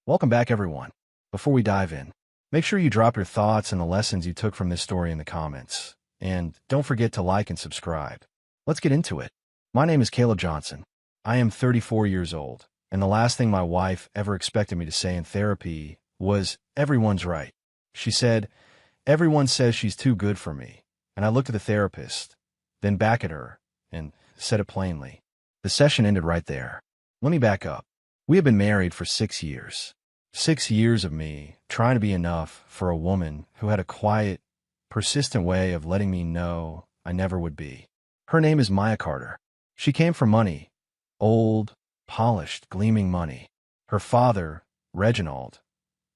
Welcome back, everyone. Before we dive in, make sure you drop your thoughts and the lessons you took from this story in the comments. And don't forget to like and subscribe. Let's get into it. My name is Caleb Johnson. I am 34 years old, and the last thing my wife ever expected me to say in therapy was, "Everyone's right." She said, "Everyone says she's too good for me." And I looked at the therapist, then back at her, and said it plainly. The session ended right there. Let me back up. We had been married for 6 years. 6 years of me trying to be enough for a woman who had a quiet, persistent way of letting me know I never would be. Her name is Maya Carter. She came from money. Old, polished, gleaming money. Her father, Reginald,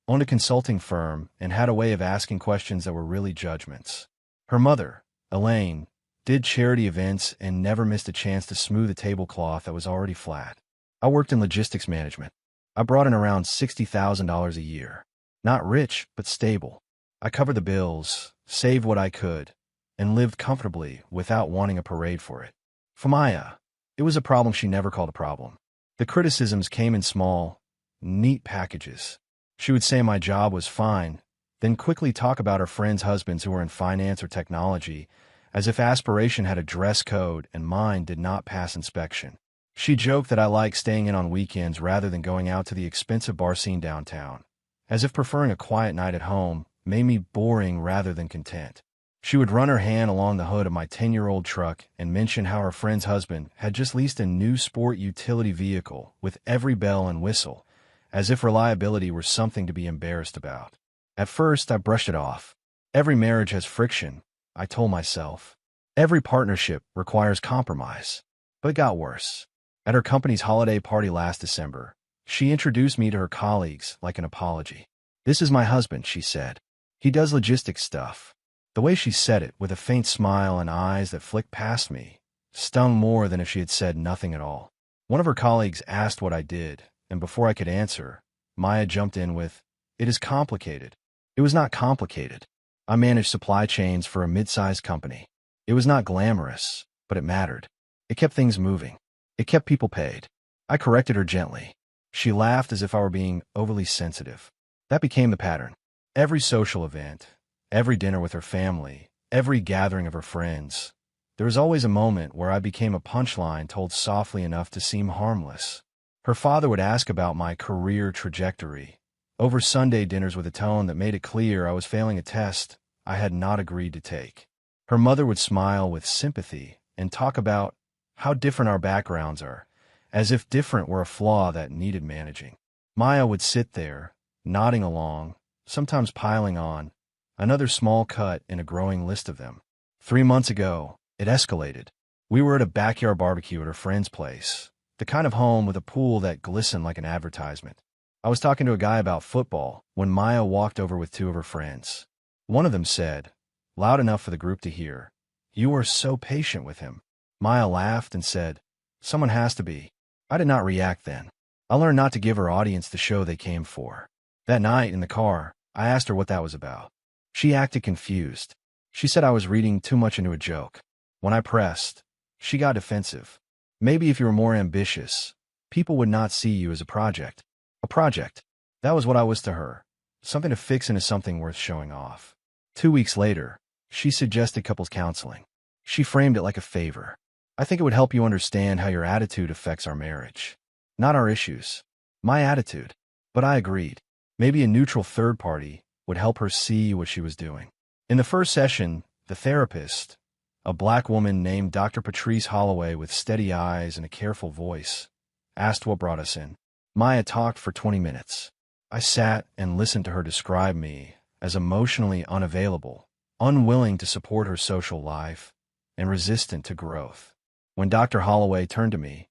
owned a consulting firm and had a way of asking questions that were really judgments. Her mother, Elaine, did charity events and never missed a chance to smooth a tablecloth that was already flat. I worked in logistics management. I brought in around $60,000 a year. Not rich, but stable. I covered the bills, saved what I could, and lived comfortably without wanting a parade for it. For Maya, it was a problem she never called a problem. The criticisms came in small, neat packages. She would say my job was fine, then quickly talk about her friends' husbands who were in finance or technology, as if aspiration had a dress code and mine did not pass inspection. She joked that I liked staying in on weekends rather than going out to the expensive bar scene downtown, as if preferring a quiet night at home made me boring rather than content. She would run her hand along the hood of my 10-year-old truck and mention how her friend's husband had just leased a new sport utility vehicle with every bell and whistle, as if reliability were something to be embarrassed about. At first, I brushed it off. Every marriage has friction, I told myself. Every partnership requires compromise. But it got worse. At her company's holiday party last December, she introduced me to her colleagues like an apology. "This is my husband," she said. "He does logistics stuff." The way she said it, with a faint smile and eyes that flicked past me, stung more than if she had said nothing at all. One of her colleagues asked what I did, and before I could answer, Maya jumped in with, "It is complicated." It was not complicated. I managed supply chains for a mid-sized company. It was not glamorous, but it mattered. It kept things moving. It kept people paid. I corrected her gently. She laughed as if I were being overly sensitive. That became the pattern. Every social event, every dinner with her family, every gathering of her friends, there was always a moment where I became a punchline told softly enough to seem harmless. Her father would ask about my career trajectory over Sunday dinners with a tone that made it clear I was failing a test I had not agreed to take. Her mother would smile with sympathy and talk about how different our backgrounds are, as if different were a flaw that needed managing. Maya would sit there, nodding along, sometimes piling on, another small cut in a growing list of them. 3 months ago, it escalated. We were at a backyard barbecue at her friend's place, the kind of home with a pool that glistened like an advertisement. I was talking to a guy about football when Maya walked over with 2 of her friends. One of them said, loud enough for the group to hear, "You are so patient with him." Maya laughed and said, "Someone has to be." I did not react then. I learned not to give her audience the show they came for. That night in the car, I asked her what that was about. She acted confused. She said I was reading too much into a joke. When I pressed, she got defensive. Maybe if you were more ambitious, people would not see you as a project. A project. That was what I was to her. Something to fix into something worth showing off. 2 weeks later, she suggested couples counseling. She framed it like a favor. "I think it would help you understand how your attitude affects our marriage. Not our issues. My attitude." But I agreed. Maybe a neutral third party would help her see what she was doing. In the first session, the therapist, a black woman named Dr. Patrice Holloway with steady eyes and a careful voice, asked what brought us in. Maya talked for 20 minutes. I sat and listened to her describe me as emotionally unavailable, unwilling to support her social life, and resistant to growth. When Dr. Holloway turned to me,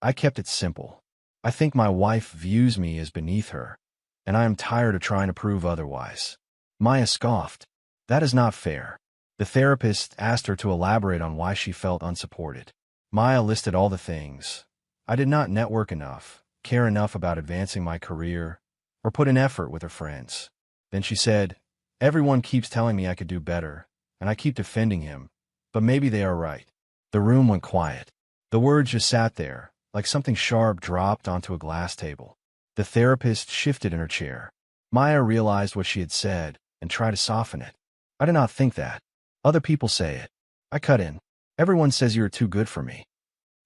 I kept it simple. "I think my wife views me as beneath her, and I am tired of trying to prove otherwise." Maya scoffed. "That is not fair." The therapist asked her to elaborate on why she felt unsupported. Maya listed all the things. I did not network enough, care enough about advancing my career, or put in effort with her friends. Then she said, "Everyone keeps telling me I could do better, and I keep defending him, but maybe they are right." The room went quiet. The words just sat there, like something sharp dropped onto a glass table. The therapist shifted in her chair. Maya realized what she had said and tried to soften it. I did not think that. Other people say it. I cut in. Everyone says you are too good for me.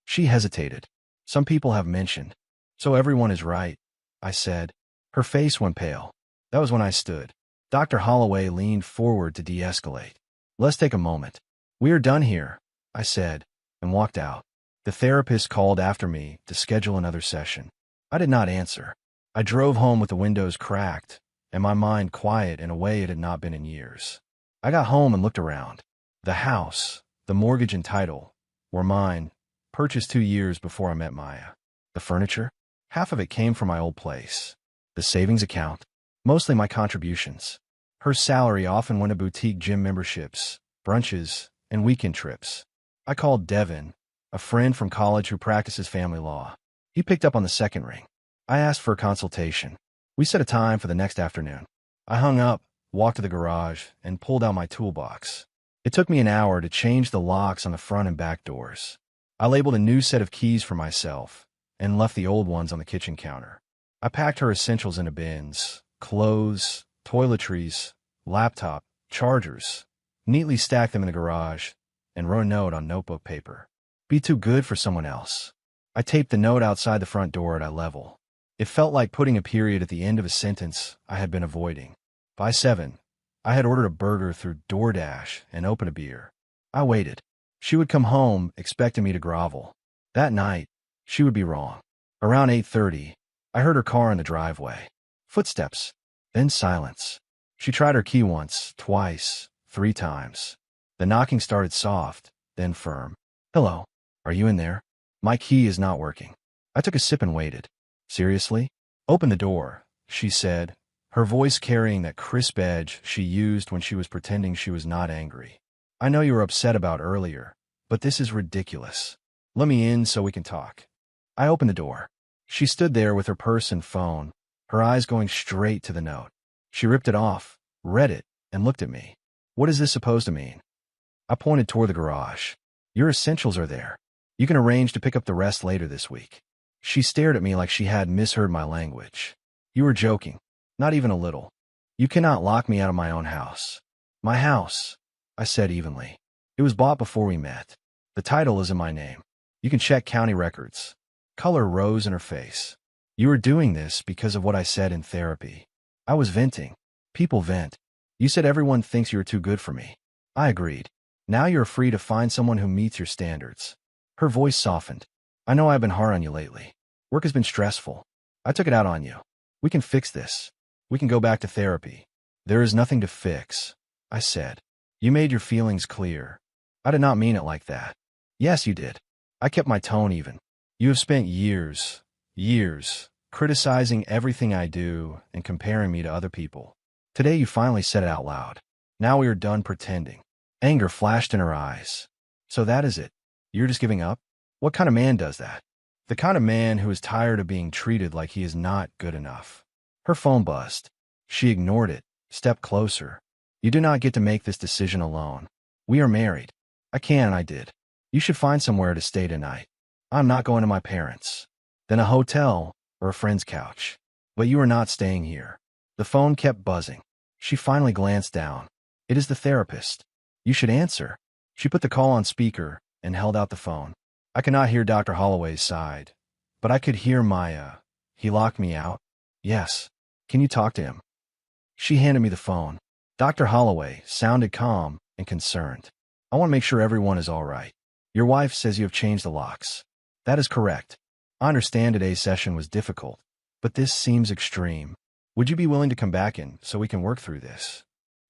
She hesitated. Some people have mentioned. So everyone is right, I said. Her face went pale. That was when I stood. Dr. Holloway leaned forward to de-escalate. Let's take a moment. We are done here, I said, and walked out. The therapist called after me to schedule another session. I did not answer. I drove home with the windows cracked and my mind quiet in a way it had not been in years. I got home and looked around. The house, the mortgage and title, were mine, purchased 2 years before I met Maya. The furniture? Half of it came from my old place. The savings account? Mostly my contributions. Her salary often went to boutique gym memberships, brunches, and weekend trips. I called Devin, a friend from college who practices family law. He picked up on the second ring. I asked for a consultation. We set a time for the next afternoon. I hung up, walked to the garage, and pulled out my toolbox. It took me an hour to change the locks on the front and back doors. I labeled a new set of keys for myself and left the old ones on the kitchen counter. I packed her essentials into bins, clothes, toiletries, laptop, chargers, neatly stacked them in the garage, and wrote a note on notebook paper. Be too good for someone else. I taped the note outside the front door at eye level. It felt like putting a period at the end of a sentence I had been avoiding. By 7, I had ordered a burger through DoorDash and opened a beer. I waited. She would come home expecting me to grovel. That night, she would be wrong. Around 8:30, I heard her car in the driveway. Footsteps, then silence. She tried her key once, twice, 3 times. The knocking started soft, then firm. Hello, are you in there? My key is not working. I took a sip and waited. Seriously? Open the door, she said, her voice carrying that crisp edge she used when she was pretending she was not angry. I know you were upset about earlier, but this is ridiculous. Let me in so we can talk. I opened the door. She stood there with her purse and phone, her eyes going straight to the note. She ripped it off, read it, and looked at me. What is this supposed to mean? I pointed toward the garage. Your essentials are there. You can arrange to pick up the rest later this week. She stared at me like she had misheard my language. You were joking. Not even a little. You cannot lock me out of my own house. My house, I said evenly. It was bought before we met. The title is in my name. You can check county records. Color rose in her face. You are doing this because of what I said in therapy. I was venting. People vent. You said everyone thinks you are too good for me. I agreed. Now you're free to find someone who meets your standards. Her voice softened. I know I've been hard on you lately. Work has been stressful. I took it out on you. We can fix this. We can go back to therapy. There is nothing to fix, I said. You made your feelings clear. I did not mean it like that. Yes, you did. I kept my tone even. You have spent years, criticizing everything I do and comparing me to other people. Today you finally said it out loud. Now we are done pretending. Anger flashed in her eyes. So that is it. You're just giving up? What kind of man does that? The kind of man who is tired of being treated like he is not good enough. Her phone buzzed. She ignored it, stepped closer. You do not get to make this decision alone. We are married. I can and I did. You should find somewhere to stay tonight. I'm not going to my parents'. Then a hotel or a friend's couch. But you are not staying here. The phone kept buzzing. She finally glanced down. It is the therapist. You should answer. She put the call on speaker and held out the phone. I could not hear Dr. Holloway's side, but I could hear Maya. He locked me out? Yes. Can you talk to him? She handed me the phone. Dr. Holloway sounded calm and concerned. I want to make sure everyone is all right. Your wife says you have changed the locks. That is correct. I understand today's session was difficult, but this seems extreme. Would you be willing to come back in so we can work through this?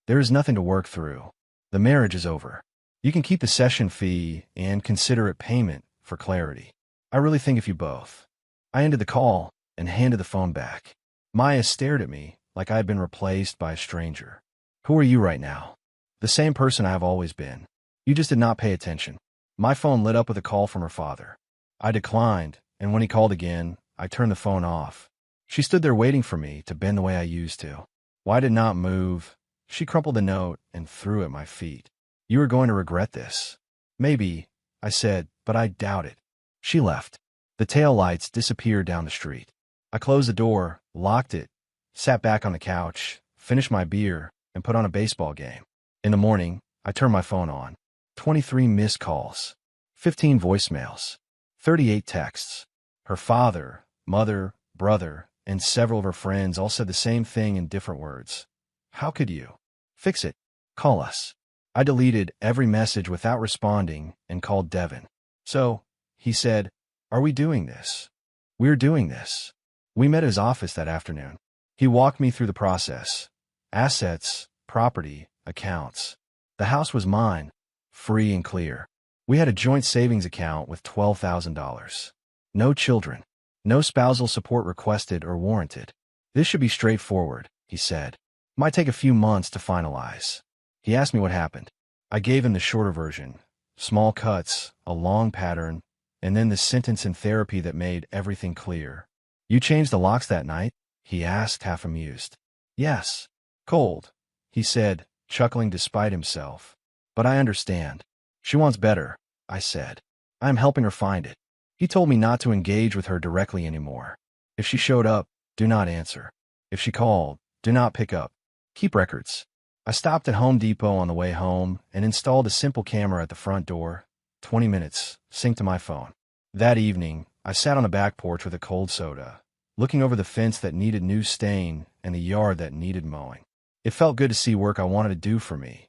There is nothing to work through. The marriage is over. You can keep the session fee and consider it payment for clarity. I really think of you both. I ended the call and handed the phone back. Maya stared at me like I had been replaced by a stranger. Who are you right now? The same person I have always been. You just did not pay attention. My phone lit up with a call from her father. I declined, and when he called again, I turned the phone off. She stood there waiting for me to bend the way I used to. Why did not move? She crumpled the note and threw it at my feet. You are going to regret this. Maybe, I said, but I doubt it. She left. The tail lights disappeared down the street. I closed the door, locked it, sat back on the couch, finished my beer, and put on a baseball game. In the morning, I turned my phone on. 23 missed calls, 15 voicemails, 38 texts. Her father, mother, brother, and several of her friends all said the same thing in different words. How could you? Fix it. Call us. I deleted every message without responding and called Devin. So, he said, are we doing this? We're doing this. We met at his office that afternoon. He walked me through the process. Assets, property, accounts. The house was mine, free and clear. We had a joint savings account with $12,000. No children. No spousal support requested or warranted. This should be straightforward, he said. Might take a few months to finalize. He asked me what happened. I gave him the shorter version. Small cuts, a long pattern, and then the sentence in therapy that made everything clear. You changed the locks that night? He asked, half amused. Yes. Cold, he said, chuckling despite himself. But I understand. She wants better, I said. I am helping her find it. He told me not to engage with her directly anymore. If she showed up, do not answer. If she called, do not pick up. Keep records. I stopped at Home Depot on the way home and installed a simple camera at the front door. 20 minutes, synced to my phone. That evening, I sat on the back porch with a cold soda, looking over the fence that needed new stain and the yard that needed mowing. It felt good to see work I wanted to do for me,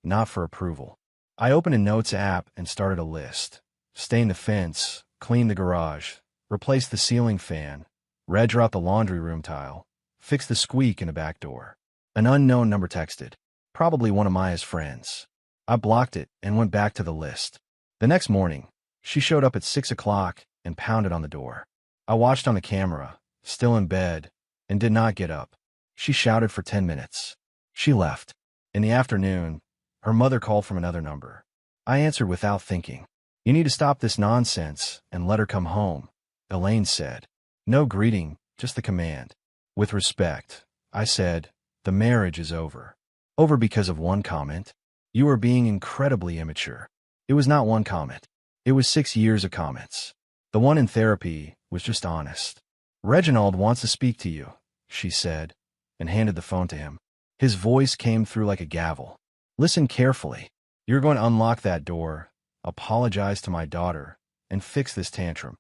not for approval. I opened a Notes app and started a list. Stain the fence, clean the garage, replace the ceiling fan, red drop the laundry room tile, fix the squeak in the back door. An unknown number texted, probably one of Maya's friends. I blocked it and went back to the list. The next morning, she showed up at 6 o'clock and pounded on the door. I watched on the camera, still in bed, and did not get up. She shouted for 10 minutes. She left. In the afternoon, her mother called from another number. I answered without thinking. You need to stop this nonsense and let her come home, Elaine said. No greeting, just the command. With respect, I said, the marriage is over. Over because of one comment? You are being incredibly immature. It was not one comment. It was 6 years of comments. The one in therapy was just honest. Reginald wants to speak to you, she said, and handed the phone to him. His voice came through like a gavel. Listen carefully. You're going to unlock that door, apologize to my daughter, and fix this tantrum.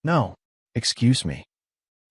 No. Excuse me.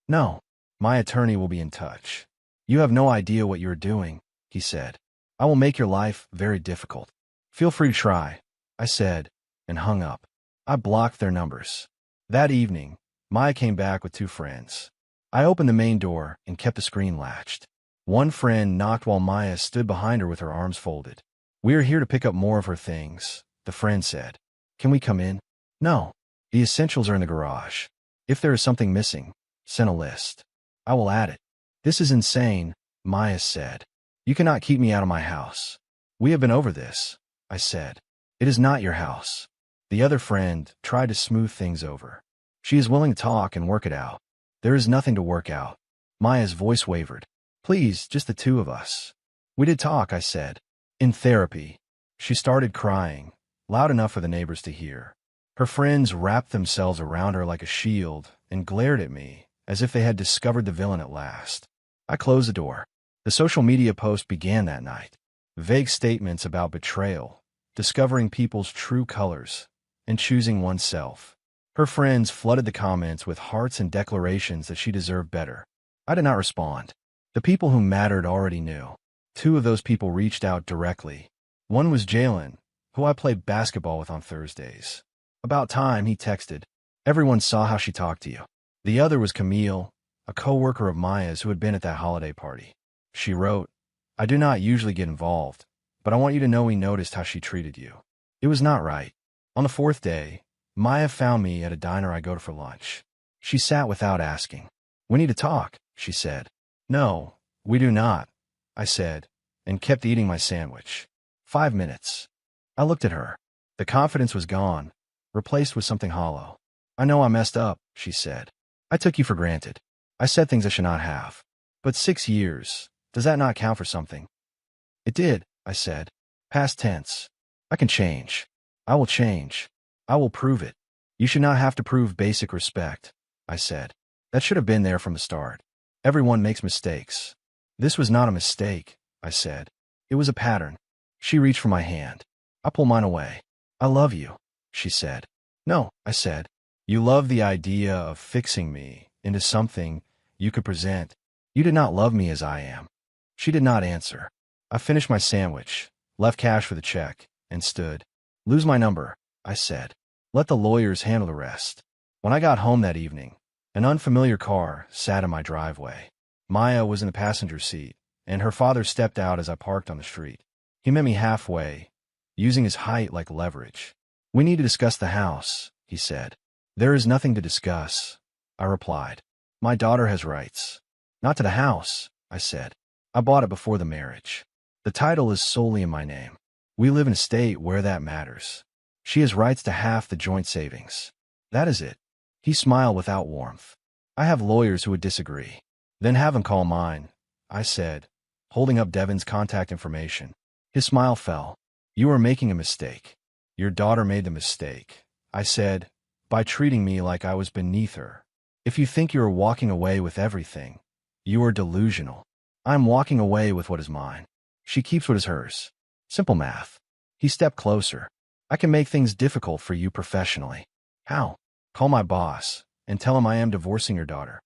No. My attorney will be in touch. You have no idea what you're doing, he said. I will make your life very difficult. Feel free to try, I said, and hung up. I blocked their numbers. That evening, Maya came back with 2 friends. I opened the main door and kept the screen latched. One friend knocked while Maya stood behind her with her arms folded. We are here to pick up more of her things, the friend said. Can we come in? No. The essentials are in the garage. If there is something missing, send a list. I will add it. This is insane, Maya said. You cannot keep me out of my house. We have been over this, I said. It is not your house. The other friend tried to smooth things over. She is willing to talk and work it out. There is nothing to work out. Maya's voice wavered. Please, just the 2 of us. We did talk, I said. In therapy. She started crying, loud enough for the neighbors to hear. Her friends wrapped themselves around her like a shield and glared at me as if they had discovered the villain at last. I closed the door. The social media post began that night. Vague statements about betrayal, discovering people's true colors, and choosing oneself. Her friends flooded the comments with hearts and declarations that she deserved better. I did not respond. The people who mattered already knew. 2 of those people reached out directly. One was Jalen, who I played basketball with on Thursdays. About time, he texted. Everyone saw how she talked to you. The other was Camille, a co-worker of Maya's who had been at that holiday party. She wrote, I do not usually get involved, but I want you to know we noticed how she treated you. It was not right. On the 4th day, Maya found me at a diner I go to for lunch. She sat without asking. We need to talk, she said. No, we do not, I said, and kept eating my sandwich. 5 minutes. I looked at her. The confidence was gone, replaced with something hollow. I know I messed up, she said. I took you for granted. I said things I should not have. But 6 years, does that not count for something? It did, I said. Past tense. I can change. I will change. I will prove it. You should not have to prove basic respect, I said. That should have been there from the start. Everyone makes mistakes. This was not a mistake, I said. It was a pattern. She reached for my hand. I pulled mine away. I love you, she said. No, I said. You love the idea of fixing me into something you could present. You did not love me as I am. She did not answer. I finished my sandwich, left cash for the check, and stood. Lose my number, I said. Let the lawyers handle the rest. When I got home that evening, an unfamiliar car sat in my driveway. Maya was in the passenger seat, and her father stepped out as I parked on the street. He met me halfway, using his height like leverage. We need to discuss the house, he said. There is nothing to discuss, I replied. My daughter has rights. Not to the house, I said. I bought it before the marriage. The title is solely in my name. We live in a state where that matters. She has rights to half the joint savings. That is it. He smiled without warmth. I have lawyers who would disagree. Then have him call mine, I said, holding up Devin's contact information. His smile fell. You are making a mistake. Your daughter made the mistake, I said, by treating me like I was beneath her. If you think you are walking away with everything, you are delusional. I am walking away with what is mine. She keeps what is hers. Simple math. He stepped closer. I can make things difficult for you professionally. How? Call my boss and tell him I am divorcing your daughter.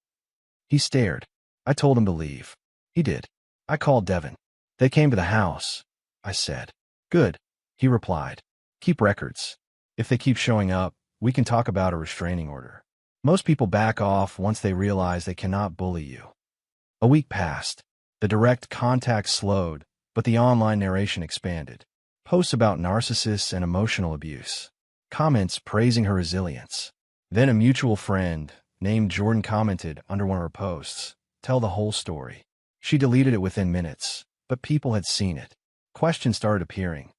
He stared. I told him to leave. He did. I called Devin. They came to the house, I said. Good, he replied. Keep records. If they keep showing up, we can talk about a restraining order. Most people back off once they realize they cannot bully you. A week passed. The direct contact slowed, but the online narration expanded. Posts about narcissists and emotional abuse. Comments praising her resilience. Then a mutual friend, named Jordan, commented under one of her posts, "Tell the whole story." She deleted it within minutes, but people had seen it. Questions started appearing.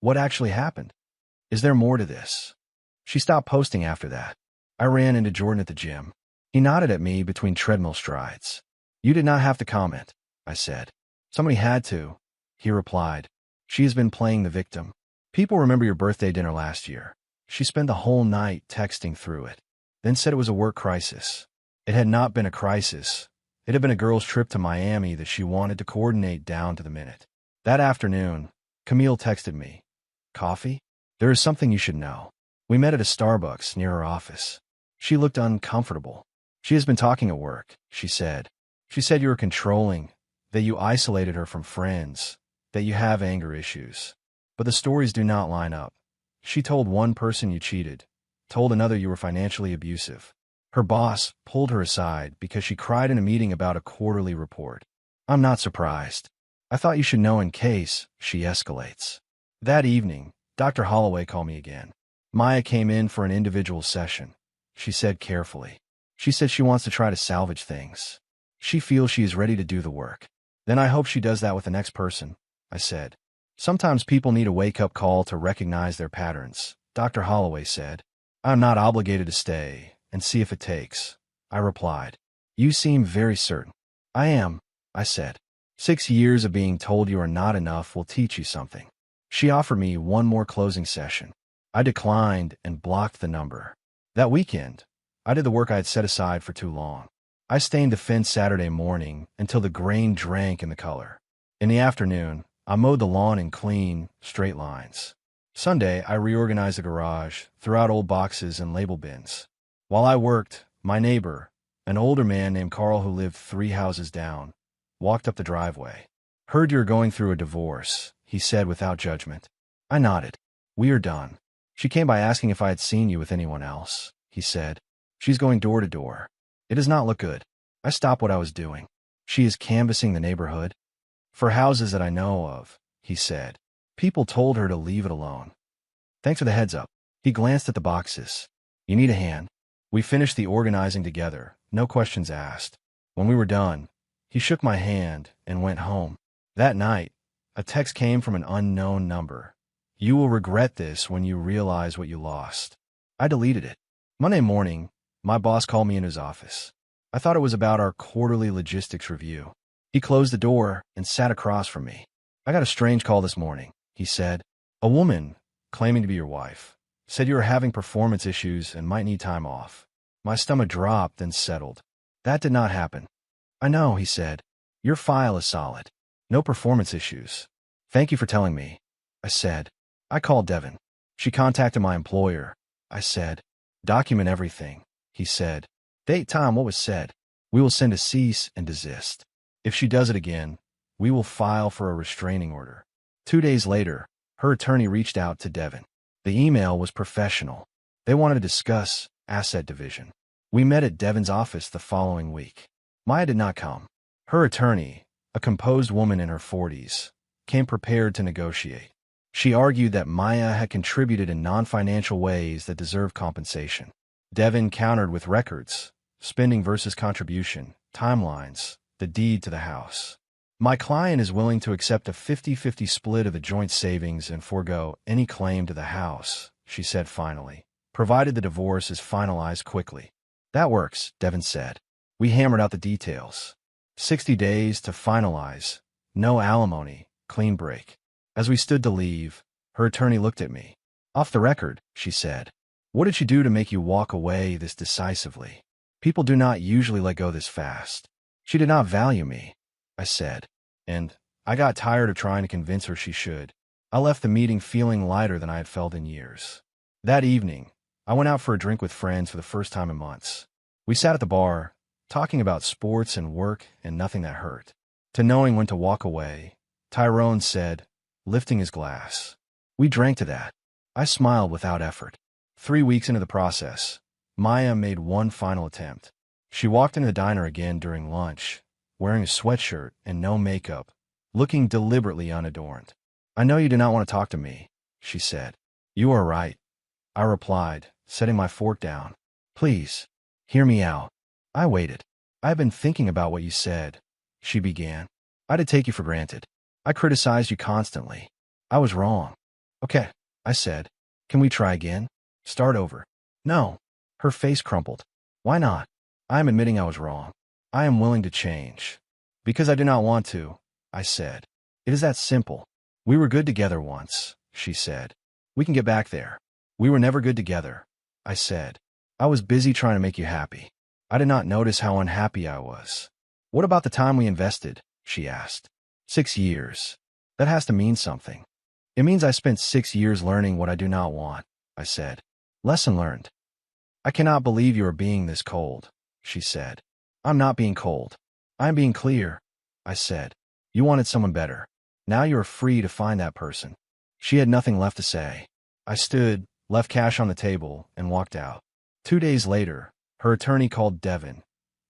What actually happened? Is there more to this? She stopped posting after that. I ran into Jordan at the gym. He nodded at me between treadmill strides. You did not have to comment, I said. Somebody had to, he replied. She has been playing the victim. People remember your birthday dinner last year. She spent the whole night texting through it, then said it was a work crisis. It had not been a crisis. It had been a girl's trip to Miami that she wanted to coordinate down to the minute. That afternoon, Camille texted me. Coffee? There is something you should know. We met at a Starbucks near her office. She looked uncomfortable. She has been talking at work, she said. She said you were controlling, that you isolated her from friends, that you have anger issues. But the stories do not line up. She told one person you cheated, told another you were financially abusive. Her boss pulled her aside because she cried in a meeting about a quarterly report. I'm not surprised. I thought you should know in case she escalates. That evening, Dr. Holloway called me again. Maya came in for an individual session. She said carefully. She said she wants to try to salvage things. She feels she is ready to do the work. Then I hope she does that with the next person, I said. Sometimes people need a wake-up call to recognize their patterns, Dr. Holloway said. I'm not obligated to stay and see if it takes, I replied. You seem very certain. I am, I said. 6 years of being told you are not enough will teach you something. She offered me one more closing session. I declined and blocked the number. That weekend, I did the work I had set aside for too long. I stained the fence Saturday morning until the grain drank in the color. In the afternoon, I mowed the lawn in clean, straight lines. Sunday, I reorganized the garage, threw out old boxes and label bins. While I worked, my neighbor, an older man named Carl who lived 3 houses down, walked up the driveway. Heard you're going through a divorce, he said without judgment. I nodded. We are done. She came by asking if I had seen you with anyone else, he said. She's going door to door. It does not look good. I stopped what I was doing. She is canvassing the neighborhood. For houses that I know of, he said. People told her to leave it alone. Thanks for the heads up. He glanced at the boxes. You need a hand? We finished the organizing together, no questions asked. When we were done, he shook my hand and went home. That night, a text came from an unknown number. You will regret this when you realize what you lost. I deleted it. Monday morning, my boss called me in his office. I thought it was about our quarterly logistics review. He closed the door and sat across from me. I got a strange call this morning, he said. A woman, claiming to be your wife, said you were having performance issues and might need time off. My stomach dropped and settled. That did not happen. I know, he said. Your file is solid. No performance issues. Thank you for telling me, I said. I called Devin. She contacted my employer, I said. Document everything, he said. Date, time, what was said. We will send a cease and desist. If she does it again, we will file for a restraining order. 2 days later, her attorney reached out to Devin. The email was professional. They wanted to discuss asset division. We met at Devin's office the following week. Maya did not come. Her attorney, a composed woman in her 40s, came prepared to negotiate. She argued that Maya had contributed in non-financial ways that deserved compensation. Devin countered with records, spending versus contribution, timelines, the deed to the house. My client is willing to accept a 50-50 split of the joint savings and forego any claim to the house, she said finally, provided the divorce is finalized quickly. That works, Devin said. We hammered out the details. 60 days to finalize. No alimony, clean break. As we stood to leave, her attorney looked at me. Off the record, she said. What did she do to make you walk away this decisively? People do not usually let go this fast. She did not value me, I said. And I got tired of trying to convince her she should. I left the meeting feeling lighter than I had felt in years. That evening, I went out for a drink with friends for the first time in months. We sat at the bar, talking about sports and work and nothing that hurt. To knowing when to walk away, Tyrone said, lifting his glass. We drank to that. I smiled without effort. 3 weeks into the process, Maya made one final attempt. She walked into the diner again during lunch, wearing a sweatshirt and no makeup, looking deliberately unadorned. I know you do not want to talk to me, she said. You are right, I replied, setting my fork down. Please, hear me out. I waited. I have been thinking about what you said, she began. I did take you for granted. I criticized you constantly. I was wrong. Okay, I said. Can we try again? Start over. No. Her face crumpled. Why not? I am admitting I was wrong. I am willing to change. Because I do not want to, I said. It is that simple. We were good together once, she said. We can get back there. We were never good together, I said. I was busy trying to make you happy. I did not notice how unhappy I was. What about the time we invested? She asked. 6 years. That has to mean something. It means I spent 6 years learning what I do not want, I said. Lesson learned. I cannot believe you are being this cold, she said. I'm not being cold. I'm being clear, I said. You wanted someone better. Now you are free to find that person. She had nothing left to say. I stood, left cash on the table, and walked out. 2 days later, her attorney called Devin.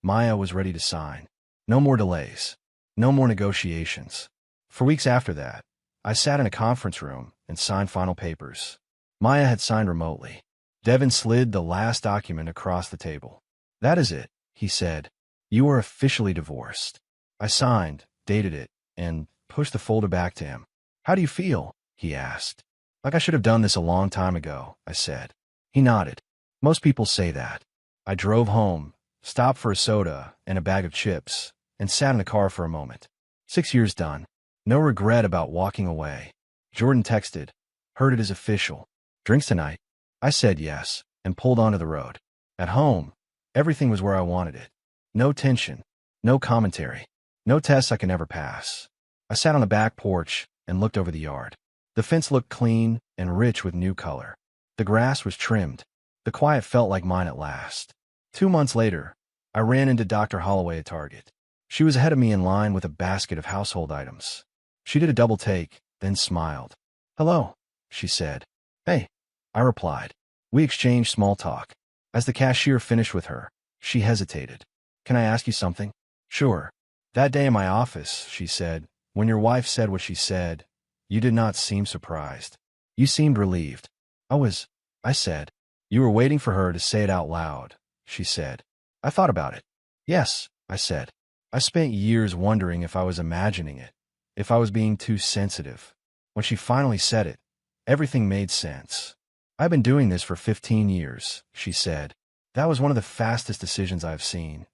Maya was ready to sign. No more delays. No more negotiations. For weeks after that, I sat in a conference room and signed final papers. Maya had signed remotely. Devin slid the last document across the table. That is it, he said. You are officially divorced. I signed, dated it, and pushed the folder back to him. How do you feel? He asked. Like I should have done this a long time ago, I said. He nodded. Most people say that. I drove home, stopped for a soda and a bag of chips, and sat in the car for a moment. 6 years done. No regret about walking away. Jordan texted. Heard it is official. Drinks tonight? I said yes, and pulled onto the road. At home, everything was where I wanted it. No tension, no commentary, no tests I could never pass. I sat on the back porch and looked over the yard. The fence looked clean and rich with new color. The grass was trimmed. The quiet felt like mine at last. 2 months later, I ran into Dr. Holloway at Target. She was ahead of me in line with a basket of household items. She did a double take, then smiled. Hello, she said. Hey, I replied. We exchanged small talk. As the cashier finished with her, she hesitated. Can I ask you something? Sure. That day in my office, she said, when your wife said what she said, you did not seem surprised. You seemed relieved. I said. You were waiting for her to say it out loud, she said. I thought about it. Yes, I said. I spent years wondering if I was imagining it, if I was being too sensitive. When she finally said it, everything made sense. I've been doing this for 15 years, she said. That was one of the fastest decisions I've seen.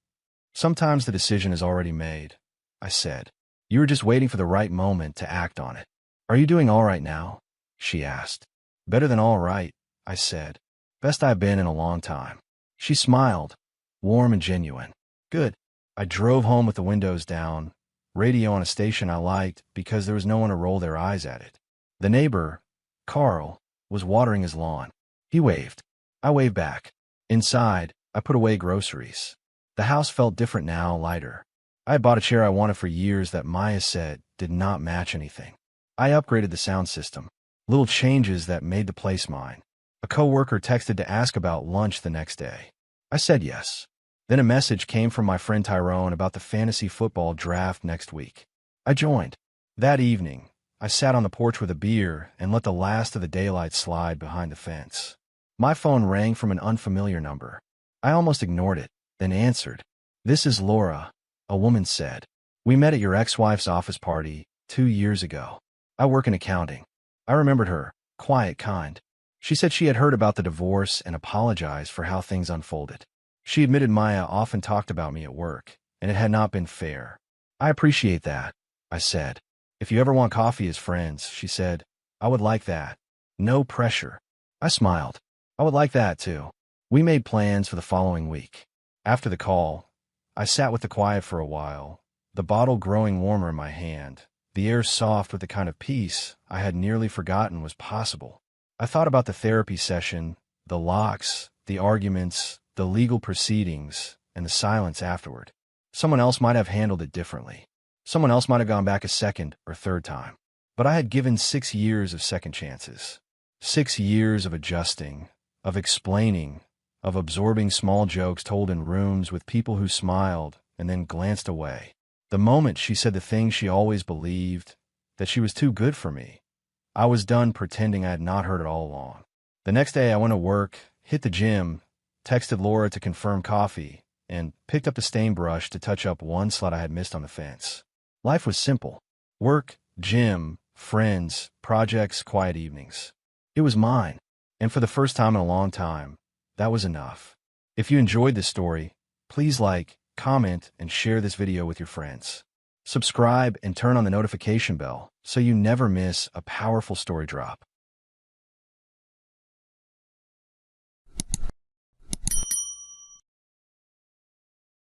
Sometimes the decision is already made, I said. You were just waiting for the right moment to act on it. Are you doing all right now? She asked. Better than all right, I said. Best I've been in a long time. She smiled, warm and genuine. Good. I drove home with the windows down, radio on a station I liked because there was no one to roll their eyes at it. The neighbor, Carl, was watering his lawn. He waved. I waved back. Inside, I put away groceries. The house felt different now, lighter. I had bought a chair I wanted for years that Maya said did not match anything. I upgraded the sound system. Little changes that made the place mine. A coworker texted to ask about lunch the next day. I said yes. Then a message came from my friend Tyrone about the fantasy football draft next week. I joined. That evening, I sat on the porch with a beer and let the last of the daylight slide behind the fence. My phone rang from an unfamiliar number. I almost ignored it, then answered. "This is Laura," a woman said. "We met at your ex-wife's office party 2 years ago. I work in accounting." I remembered her, quiet, kind. She said she had heard about the divorce and apologized for how things unfolded. She admitted Maya often talked about me at work, and it had not been fair. "I appreciate that," I said. "If you ever want coffee as friends," she said, "I would like that. No pressure." I smiled. I would like that, too. We made plans for the following week. After the call, I sat with the quiet for a while, the bottle growing warmer in my hand, the air soft with the kind of peace I had nearly forgotten was possible. I thought about the therapy session, the locks, the arguments, the legal proceedings, and the silence afterward. Someone else might have handled it differently. Someone else might have gone back a second or third time. But I had given 6 years of second chances. 6 years of adjusting, of explaining, of absorbing small jokes told in rooms with people who smiled and then glanced away. The moment she said the thing she always believed, that she was too good for me, I was done pretending I had not heard it all along. The next day I went to work, hit the gym, texted Laura to confirm coffee, and picked up the stain brush to touch up one slot I had missed on the fence. Life was simple. Work, gym, friends, projects, quiet evenings. It was mine, and for the first time in a long time, that was enough. If you enjoyed this story, please like, comment, and share this video with your friends. Subscribe and turn on the notification bell so you never miss a powerful story drop.